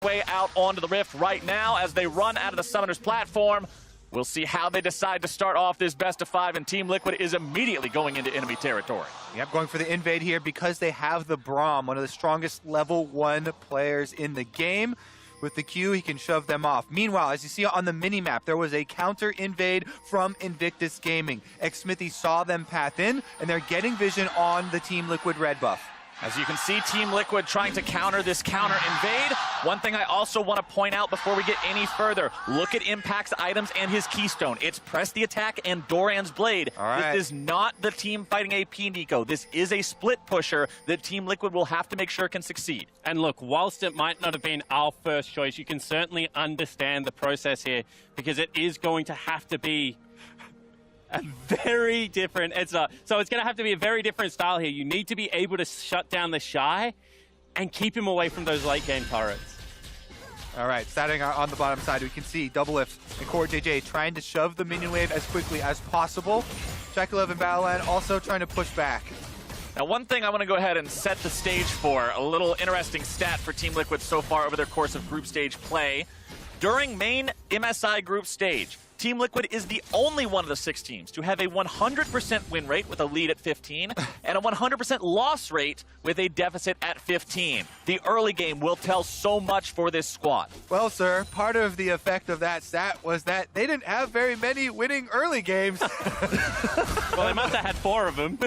way out onto the Rift right now as they run out of the Summoner's platform. We'll see how they decide to start off this best of 5, and Team Liquid is immediately going into enemy territory. Yep, going for the invade here because they have the Braum, one of the strongest level 1 players in the game. With the Q, he can shove them off. Meanwhile, as you see on the minimap, there was a counter invade from Invictus Gaming. Xsmithy saw them path in, and they're getting vision on the Team Liquid red buff. As you can see, Team Liquid trying to counter this counter invade. One thing I also want to point out before we get any further, look at Impact's items and his keystone. It's Press the Attack and Doran's Blade. All right. This is not the team fighting AP, Nico. This is a split pusher that Team Liquid will have to make sure can succeed. And look, whilst it might not have been our first choice, you can certainly understand the process here because it is going to have to be a very different, so it's going to have to be a very different style here. You need to be able to shut down the Shy and keep him away from those late game turrets. All right, starting on the bottom side, we can see Doublelift and Core JJ trying to shove the minion wave as quickly as possible. Jackalev and Battleland also trying to push back. Now, one thing I want to go ahead and set the stage for, a little interesting stat for Team Liquid so far over their course of group stage play. During main MSI group stage, Team Liquid is the only one of the 6 teams to have a 100% win rate with a lead at 15 and a 100% loss rate with a deficit at 15. The early game will tell so much for this squad. Well, sir, part of the effect of that stat was that they didn't have very many winning early games. Well, they must have had 4 of them.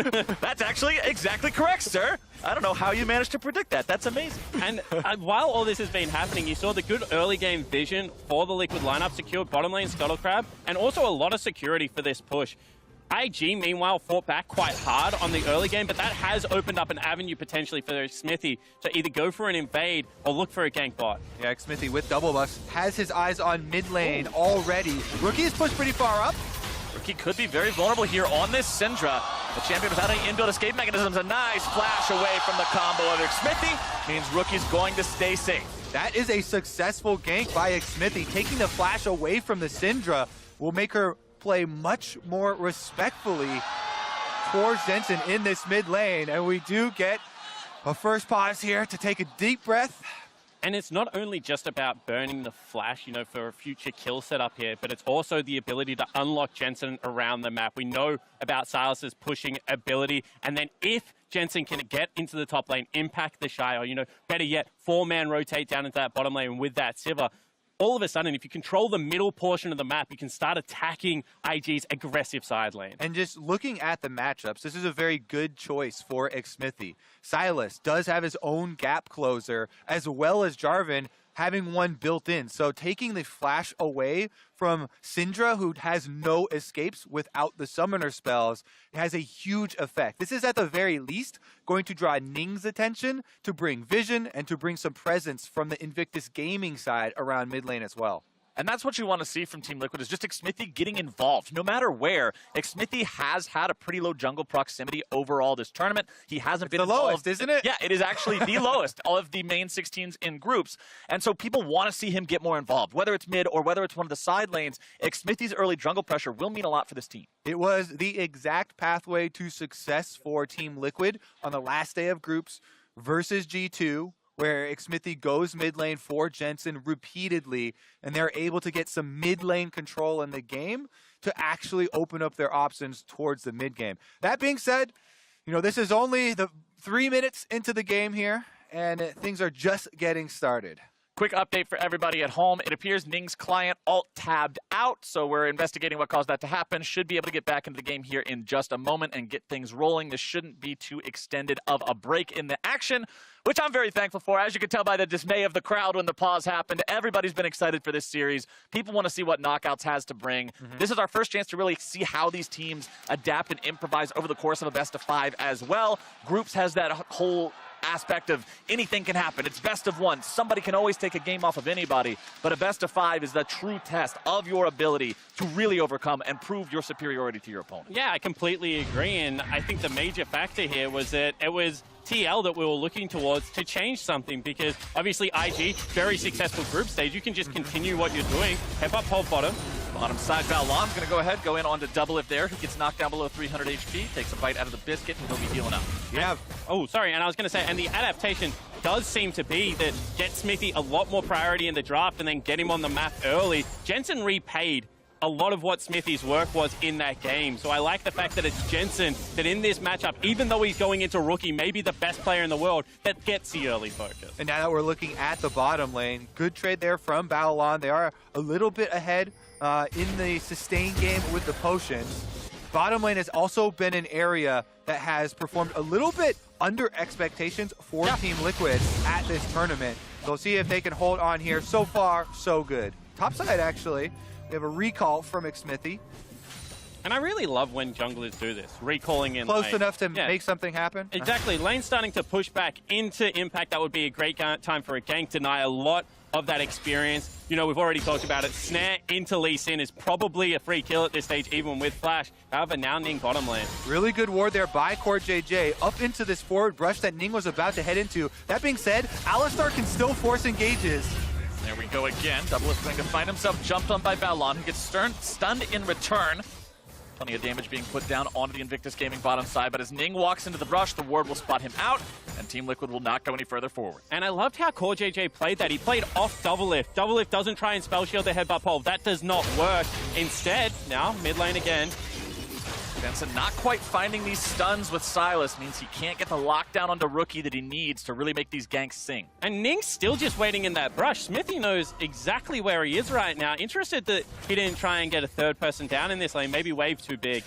That's actually exactly correct, sir. I don't know how you managed to predict that. That's amazing. And while all this has been happening, you saw the good early game vision for the Liquid lineup, secured bottom lane Scuttle Crab, and also a lot of security for this push. IG, meanwhile, fought back quite hard on the early game, but that has opened up an avenue potentially for Xsmithy to either go for an invade or look for a gank bot. Yeah, Xsmithy with double buffs has his eyes on mid lane already. Rookie is pushed pretty far up. Rookie could be very vulnerable here on this Syndra. The champion without any inbuilt escape mechanisms. A nice flash away from the combo of Xsmithy means Rookie's going to stay safe. That is a successful gank by Xsmithy. Taking the flash away from the Syndra will make her play much more respectfully towards Jensen in this mid lane. And we do get a first pause here to take a deep breath. And it's not only just about burning the flash, you know, for a future kill setup here, but it's also the ability to unlock Jensen around the map. We know about Silas's pushing ability, and then if Jensen can get into the top lane, impact the Shy, or, you know, better yet, 4-man rotate down into that bottom lane with that Sivir, all of a sudden, if you control the middle portion of the map, you can start attacking IG's aggressive side lane. And just looking at the matchups, this is a very good choice for Xsmithy. Silas does have his own gap closer, as well as Jarvan having one built in. So taking the flash away from Syndra, who has no escapes without the summoner spells, it has a huge effect. This is at the very least going to draw Ning's attention, to bring vision, and to bring some presence from the Invictus Gaming side around mid lane as well. And that's what you want to see from Team Liquid, is just Xsmithy getting involved. No matter where, Xsmithy has had a pretty low jungle proximity overall this tournament. He hasn't been the involved. lowest, isn't it? Yeah, it is actually the lowest of the main 16s in groups. And so people want to see him get more involved. Whether it's mid or whether it's one of the side lanes, Xsmithy's early jungle pressure will mean a lot for this team. It was the exact pathway to success for Team Liquid on the last day of groups versus G2, where Xsmithy goes mid lane for Jensen repeatedly, and they're able to get some mid lane control in the game to actually open up their options towards the mid game. That being said, you know, this is only the 3 minutes into the game here, and things are just getting started. Quick update for everybody at home. It appears Ning's client alt-tabbed out, so we're investigating what caused that to happen. Should be able to get back into the game here in just a moment and get things rolling. This shouldn't be too extended of a break in the action, which I'm very thankful for. As you can tell by the dismay of the crowd when the pause happened, everybody's been excited for this series. People want to see what Knockouts has to bring. This is our first chance to really see how these teams adapt and improvise over the course of a best of 5 as well. Groups has that whole aspect of anything can happen. It's best of 1. Somebody can always take a game off of anybody, but a best of 5 is the true test of your ability to really overcome and prove your superiority to your opponent. Yeah, I completely agree, and I think the major factor here was that it was TL that we were looking towards to change something, because obviously IG, very successful group stage. You can just continue what you're doing. Hep up, hold bottom. Bottom side, Valon's going to go ahead, go in onto Doublelift there, who gets knocked down below 300 HP, takes a bite out of the biscuit, and he'll be healing up. Yeah. Oh, sorry, and I was going to say, and the adaptation does seem to be that get Smithy a lot more priority in the draft and then get him on the map early. Jensen repaid a lot of what Smithy's work was in that game. So I like the fact that it's Jensen that in this matchup, even though he's going into rookie, maybe the best player in the world, that gets the early focus. And now that we're looking at the bottom lane, good trade there from Babylon. They are a little bit ahead in the sustain game with the potions. Bottom lane has also been an area that has performed a little bit under expectations for Team Liquid at this tournament. So we'll see if they can hold on here. So far, so good. Top side, actually. We have a recall from Xmithy. And I really love when junglers do this, recalling in Close lane. enough to make something happen. Exactly. Lane's starting to push back into Impact. That would be a great time for a gank. Deny a lot of that experience. You know, we've already talked about it. Snare into Lee Sin is probably a free kill at this stage, even with Flash. However, now Ning bottom lane. Really good ward there by CoreJJ up into this forward brush that Ning was about to head into. That being said, Alistar can still force engages. There we go again. Doublelift going to find himself jumped on by Balon, who gets stunned in return. Plenty of damage being put down onto the Invictus Gaming bottom side, but as Ning walks into the brush, the ward will spot him out, and Team Liquid will not go any further forward. And I loved how CoreJJ played that. He played off Doublelift. Doublelift doesn't try and spell shield the headbutt pole. That does not work. Instead, now mid lane again. Jensen not quite finding these stuns with Sylas means he can't get the lockdown onto Rookie that he needs to really make these ganks sing. And Ning's still just waiting in that brush. Smithy knows exactly where he is right now. Interested that he didn't try and get a third person down in this lane. Maybe wave too big.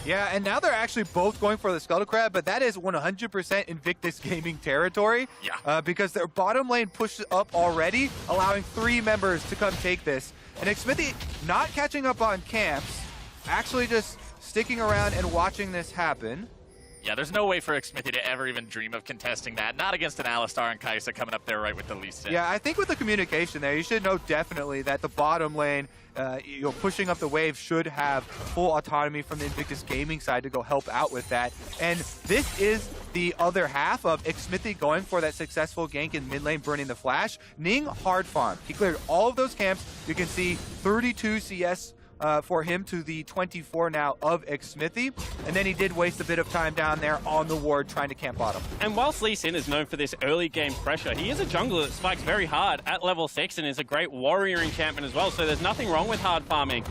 Yeah, and now they're actually both going for the Scuttle Crab, but that is 100% Invictus Gaming territory. Yeah. Because their bottom lane pushed up already, allowing 3 members to come take this. And Xmithy not catching up on camps, actually just sticking around and watching this happen. Yeah, there's no way for Xmithy to ever even dream of contesting that. Not against an Alistar and Kai'Sa coming up there right with the Lee Sin. Yeah, I think with the communication there, you should know definitely that the bottom lane, pushing up the wave should have full autonomy from the Invictus Gaming side to go help out with that. And this is the other half of Xmithy going for that successful gank in mid lane, burning the Flash. Ning hard farm. He cleared all of those camps. You can see 32 CS for him to the 24 now of Xmithy. And then he did waste a bit of time down there on the ward trying to camp bottom. And whilst Lee Sin is known for this early game pressure, he is a jungler that spikes very hard at level 6 and is a great warrior enchantment as well, so there's nothing wrong with hard farming.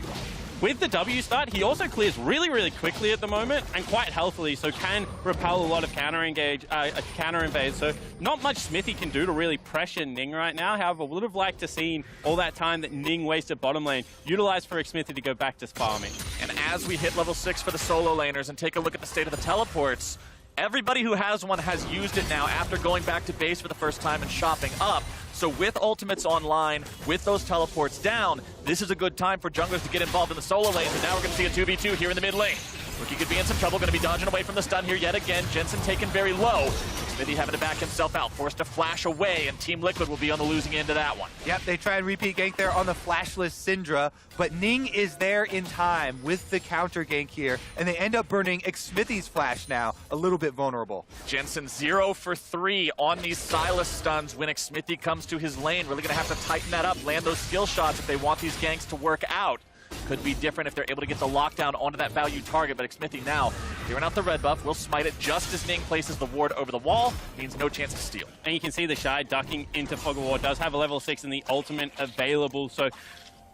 With the W start, he also clears really, really quickly at the moment and quite healthily, so can repel a lot of counter invades. So not much Smithy can do to really pressure Ning right now. However, would have liked to seen all that time that Ning wasted bottom lane utilized for Xmithy to go back to farming. And as we hit level 6 for the solo laners and take a look at the state of the teleports, everybody who has one has used it now after going back to base for the first time and shopping up. So with ultimates online, with those teleports down, this is a good time for junglers to get involved in the solo lanes. And now we're going to see a 2v2 here in the mid lane. Rookie could be in some trouble, going to be dodging away from the stun here yet again. Jensen taken very low. Smithy having to back himself out, forced to flash away, and Team Liquid will be on the losing end of that one. Yep, they try and repeat gank there on the flashless Syndra, but Ning is there in time with the counter gank here, and they end up burning Xmithy's flash now, a little bit vulnerable. Jensen 0 for 3 on these Sylas stuns when Xmithy comes to his lane. Really going to have to tighten that up, land those skill shots if they want these ganks to work out. Could be different if they're able to get the lockdown onto that value target, but Xmithy now clearing out the red buff, will smite it just as Ning places the ward over the wall, means no chance of steal. And you can see the Shy ducking into Fog of War, does have a level 6 in the ultimate available, so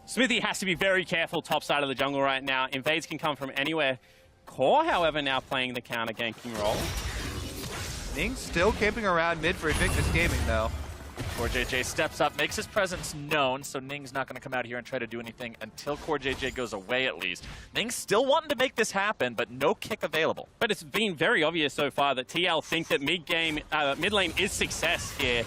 Smithy has to be very careful top side of the jungle right now. Invades can come from anywhere. Core, however, now playing the counter ganking role. Ning still camping around mid for Invictus Gaming though. CoreJJ steps up, makes his presence known, so Ning's not going to come out here and try to do anything until CoreJJ goes away at least. Ning's still wanting to make this happen, but no kick available. But it's been very obvious so far that TL think that mid lane is success here.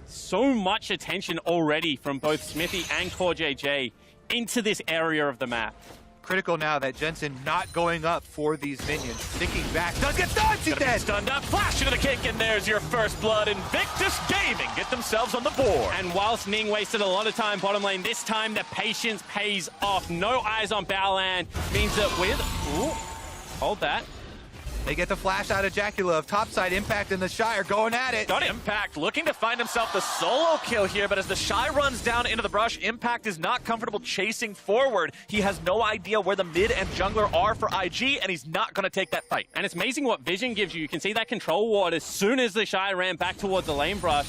So much attention already from both Smithy and CoreJJ into this area of the map. Critical now that Jensen not going up for these minions. Sticking back. Does get stunned! He's dead! Stunned up, flash into the kick, and there's your first blood. Invictus Gaming get themselves on the board. And whilst Ning wasted a lot of time bottom lane, this time the patience pays off. No eyes on Baolan means that with... Ooh, hold that. They get the flash out of Jaculov. Topside Impact and the Shy are going at it. Got Impact looking to find himself the solo kill here, but as the Shy runs down into the brush, Impact is not comfortable chasing forward. He has no idea where the mid and jungler are for IG, and he's not going to take that fight. And it's amazing what vision gives you. You can see that control ward as soon as the Shy ran back towards the lane brush.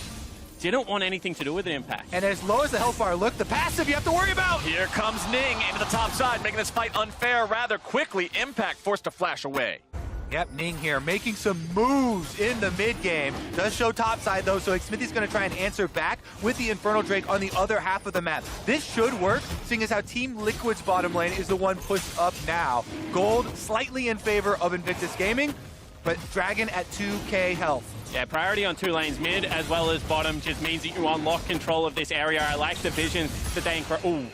Didn't want anything to do with an Impact. And as low as the Hellfire look, the passive you have to worry about. Here comes Ning into the top side, making this fight unfair rather quickly. Impact forced to flash away. Yep, Ning here making some moves in the mid game. Does show topside though, so Smithy's going to try and answer back with the Infernal Drake on the other half of the map. This should work, seeing as how Team Liquid's bottom lane is the one pushed up now. Gold slightly in favor of Invictus Gaming, but Dragon at 2k health. Yeah, priority on 2 lanes, mid as well as bottom, just means that you unlock control of this area. I like the vision that they Ooh.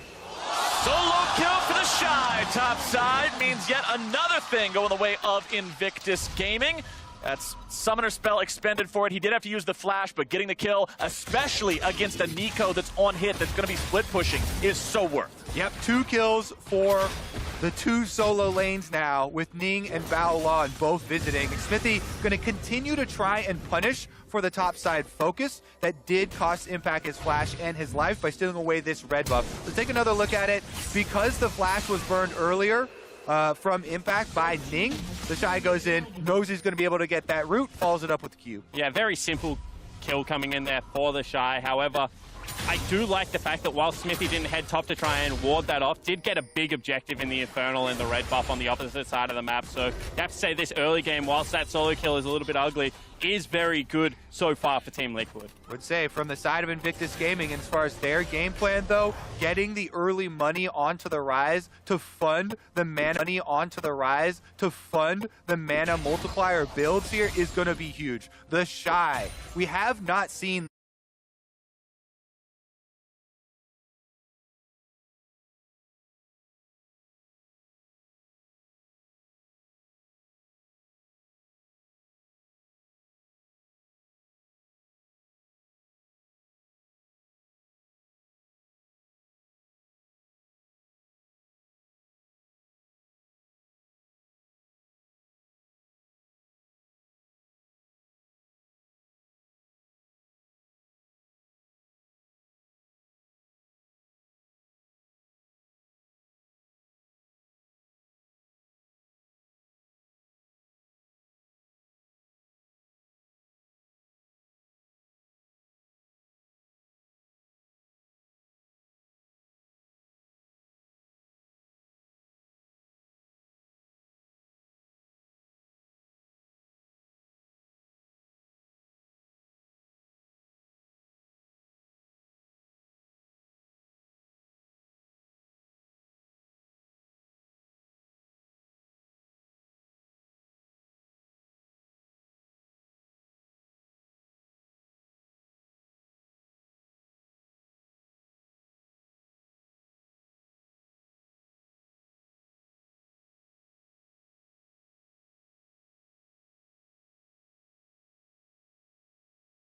Solo kill for the Shy. Top side means yet another thing going the way of Invictus Gaming. That's Summoner spell expended for it. He did have to use the flash, but getting the kill, especially against a Nico that's on hit, that's going to be split pushing, is so worth. Yep, 2 kills for the 2 solo lanes now, with Ning and Bao Lan both visiting. Smithy going to continue to try and punish for the top side focus that did cost Impact his flash and his life by stealing away this red buff. So take another look at it. Because the flash was burned earlier from Impact by Ning, the Shy goes in, knows he's going to be able to get that root, follows it up with the Q. Yeah, very simple kill coming in there for the Shy. However, I do like the fact that while Smithy didn't head top to try and ward that off, did get a big objective in the Infernal and the red buff on the opposite side of the map. So you have to say this early game, whilst that solo kill is a little bit ugly, is very good so far for Team Liquid. Would say from the side of Invictus Gaming, and as far as their game plan though, getting the early money onto the Rise to fund the mana multiplier builds here is going to be huge. The Shy, we have not seen